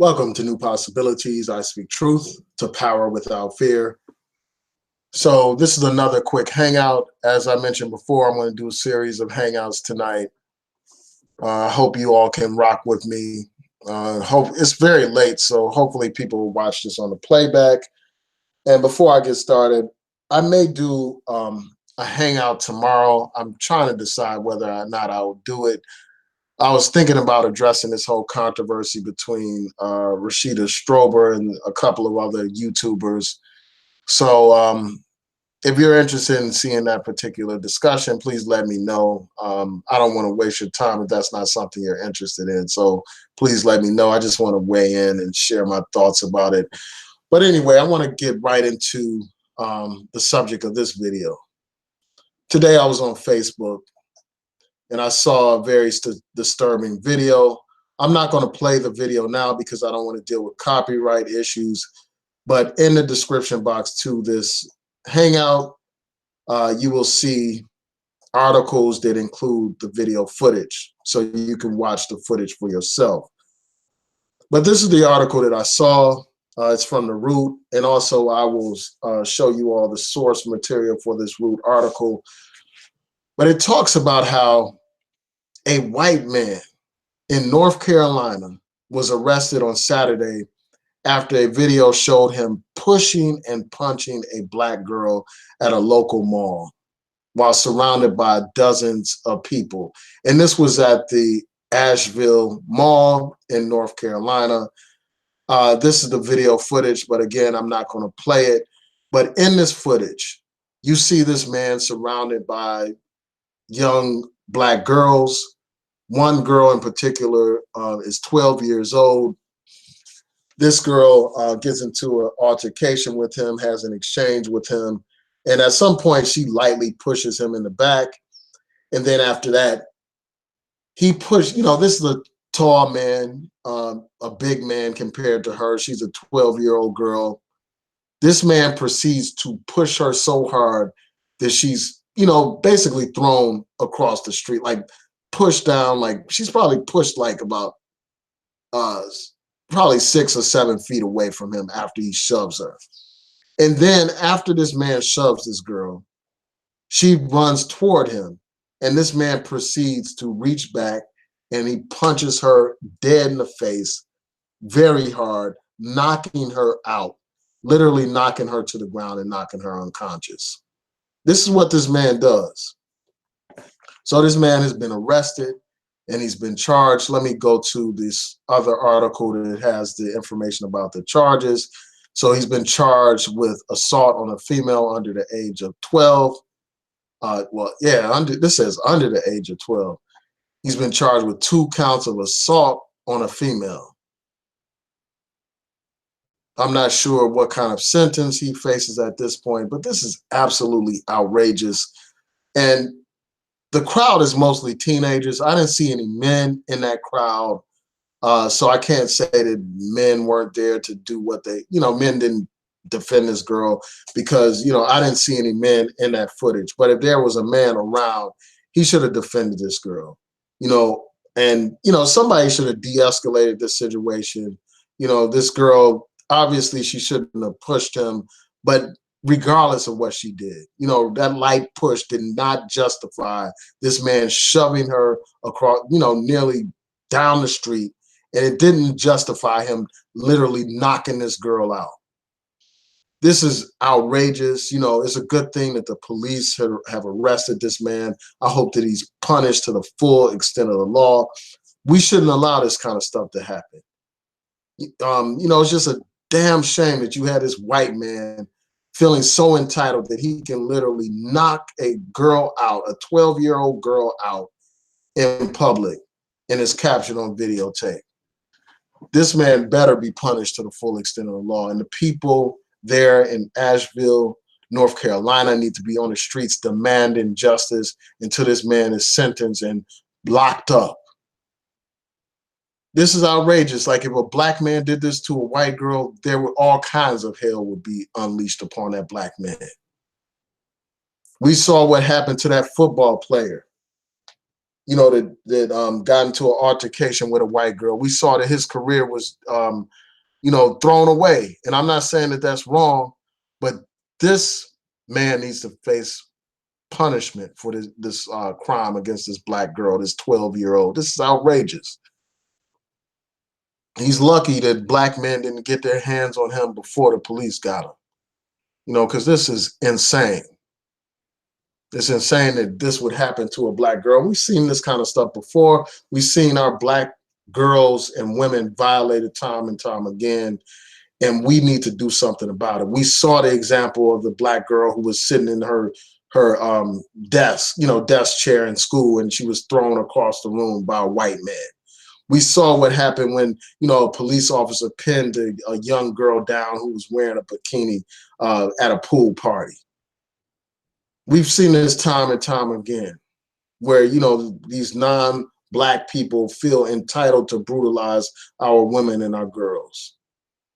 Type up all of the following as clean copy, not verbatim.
Welcome to New Possibilities. I speak truth to power without fear. So this is another quick hangout. As I mentioned before, I'm going to do a series of hangouts tonight. I hope you all can rock with me. Hope it's very late, so hopefully people will watch this on the playback. And before I get started, I may do a hangout tomorrow. I'm trying to decide whether or not I'll do it. I was thinking about addressing this whole controversy between Rashida Strober and a couple of other YouTubers. So if you're interested in seeing that particular discussion, please let me know. I don't want to waste your time if that's not something you're interested in. So please let me know. I just want to weigh in and share my thoughts about it. But anyway, I want to get right into the subject of this video. Today I was on Facebook and I saw a very disturbing video. I'm not going to play the video now because I don't want to deal with copyright issues. But in the description box to this hangout, you will see articles that include the video footage, so you can watch the footage for yourself. But this is the article that I saw. It's from The Root, and also I will show you all the source material for this Root article. But it talks about how a white man in North Carolina was arrested on Saturday after a video showed him pushing and punching a black girl at a local mall while surrounded by dozens of people. And this was at the Asheville Mall in North Carolina. This is the video footage, but again, I'm not going to play it. But in this footage, you see this man surrounded by young black girls. One girl in particular is 12 years old. This girl gets into an altercation with him, has an exchange with him, and at some point she lightly pushes him in the back. And then after that, he pushed, this is a tall man, a big man compared to her. She's a 12-year-old girl. This man proceeds to push her so hard that she's, basically thrown across the street, like pushed down, like she's probably pushed like about probably 6 or 7 feet away from him after he shoves her. And then after this man shoves this girl, she runs toward him, and this man proceeds to reach back and he punches her dead in the face very hard, knocking her out, literally knocking her to the ground and knocking her unconscious. This is what this man does. So this man has been arrested and he's been charged. Let me go to this other article that has the information about the charges. So he's been charged with assault on a female under the age of 12. This says under the age of 12. He's been charged with 2 counts of assault on a female. I'm not sure what kind of sentence he faces at this point, but this is absolutely outrageous. And the crowd is mostly teenagers. I didn't see any men in that crowd. So I can't say that men weren't there to do what they, men didn't defend this girl because, I didn't see any men in that footage. But if there was a man around, he should have defended this girl, and, somebody should have de-escalated this situation. This girl, obviously she shouldn't have pushed him, but regardless of what she did, that light push did not justify this man shoving her across, nearly down the street. And it didn't justify him literally knocking this girl out. This is outrageous. It's a good thing that the police have arrested this man. I hope that he's punished to the full extent of the law. We shouldn't allow this kind of stuff to happen. It's just a damn shame that you had this white man feeling so entitled that he can literally knock a girl out, a 12-year-old girl out in public, and is captured on videotape. This man better be punished to the full extent of the law. And the people there in Asheville, North Carolina need to be on the streets demanding justice until this man is sentenced and locked up. This is outrageous. Like if a black man did this to a white girl, there were all kinds of hell would be unleashed upon that black man. We saw what happened to that football player. that got into an altercation with a white girl. We saw that his career was, thrown away. And I'm not saying that that's wrong, but this man needs to face punishment for this crime against this black girl, this 12-year-old. This is outrageous. He's lucky that black men didn't get their hands on him before the police got him, because this is insane. It's insane that this would happen to a black girl. We've seen this kind of stuff before. We've seen our black girls and women violated time and time again, and we need to do something about it. We saw the example of the black girl who was sitting in her desk chair in school, and she was thrown across the room by a white man. We saw what happened when, a police officer pinned a young girl down who was wearing a bikini at a pool party. We've seen this time and time again where, these non-black people feel entitled to brutalize our women and our girls.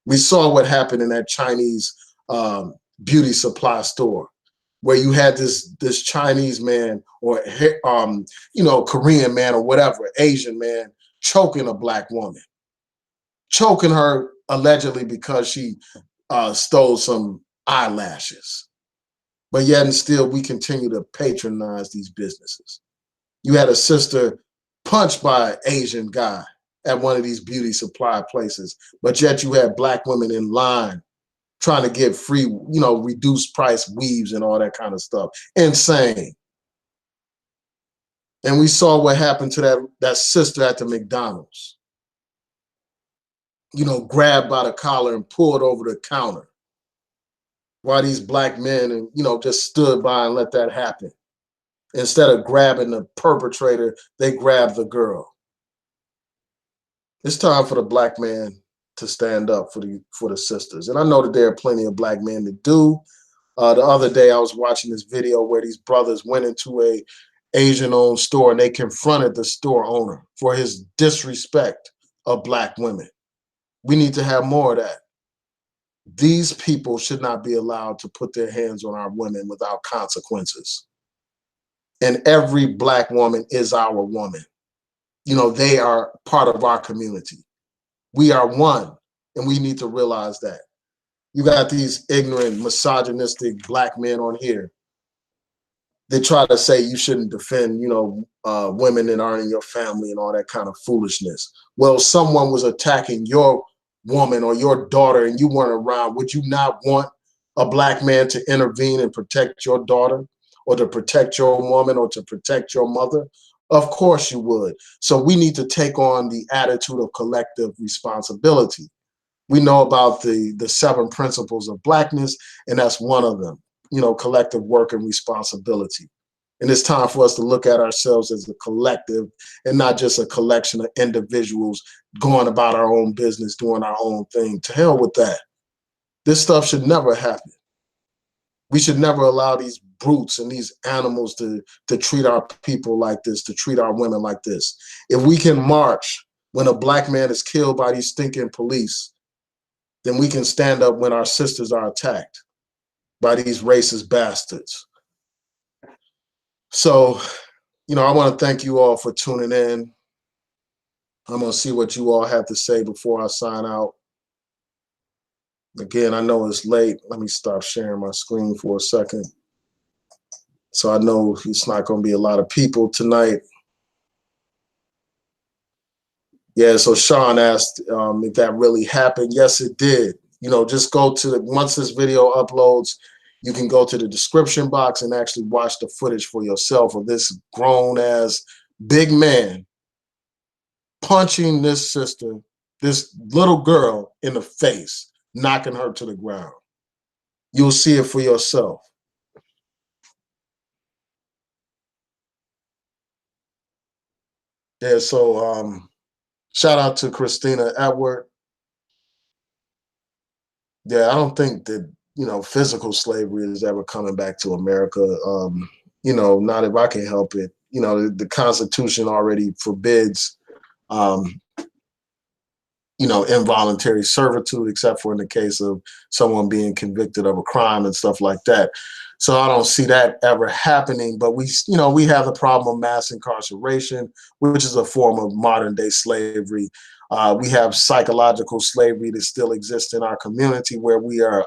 We saw what happened in that Chinese beauty supply store where you had this Chinese man or, Korean man or whatever, Asian man, choking a black woman, choking her allegedly because she stole some eyelashes. But yet and still, we continue to patronize these businesses. You had a sister punched by an Asian guy at one of these beauty supply places, but yet you had black women in line trying to get free, reduced price weaves and all that kind of stuff. Insane. And we saw what happened to that sister at the McDonald's, grabbed by the collar and pulled over the counter while these black men, and just stood by and let that happen. Instead of grabbing the perpetrator, they grabbed the girl. It's time for the black man to stand up for the sisters. And I know that there are plenty of black men that do. The other day, I was watching this video where these brothers went into a Asian-owned store and they confronted the store owner for his disrespect of black women. We need to have more of that. These people should not be allowed to put their hands on our women without consequences. And every black woman is our woman. They are part of our community. We are one, and we need to realize that. You got these ignorant, misogynistic black men on here. They try to say you shouldn't defend, women that aren't in your family and all that kind of foolishness. Well, someone was attacking your woman or your daughter and you weren't around. Would you not want a black man to intervene and protect your daughter or to protect your woman or to protect your mother? Of course you would. So we need to take on the attitude of collective responsibility. We know about the 7 principles of blackness, and that's one of them, collective work and responsibility. And it's time for us to look at ourselves as a collective and not just a collection of individuals going about our own business, doing our own thing. To hell with that. This stuff should never happen. We should never allow these brutes and these animals to treat our people like this, to treat our women like this. If we can march when a black man is killed by these stinking police, then we can stand up when our sisters are attacked by these racist bastards. So, I want to thank you all for tuning in. I'm going to see what you all have to say before I sign out. Again, I know it's late. Let me stop sharing my screen for a second. So I know it's not going to be a lot of people tonight. Yeah, so Sean asked if that really happened. Yes, it did. Just go to once this video uploads, you can go to the description box and actually watch the footage for yourself of this grown-ass big man punching this sister, this little girl, in the face, knocking her to the ground. You'll see it for yourself. Yeah, so shout out to Christina Edward. Yeah, I don't think that, physical slavery is ever coming back to America. Not if I can help it. The Constitution already forbids involuntary servitude, except for in the case of someone being convicted of a crime and stuff like that. So I don't see that ever happening. But we have the problem of mass incarceration, which is a form of modern day slavery. We have psychological slavery that still exists in our community, where we are,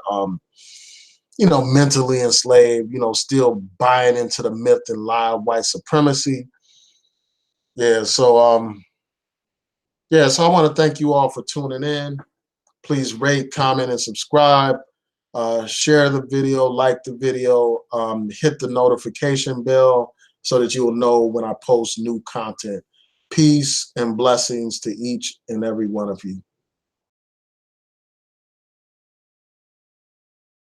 mentally enslaved, still buying into the myth and lie of white supremacy. Yeah. So I want to thank you all for tuning in. Please rate, comment, and subscribe. Share the video, like the video, hit the notification bell so that you will know when I post new content. Peace and blessings to each and every one of you.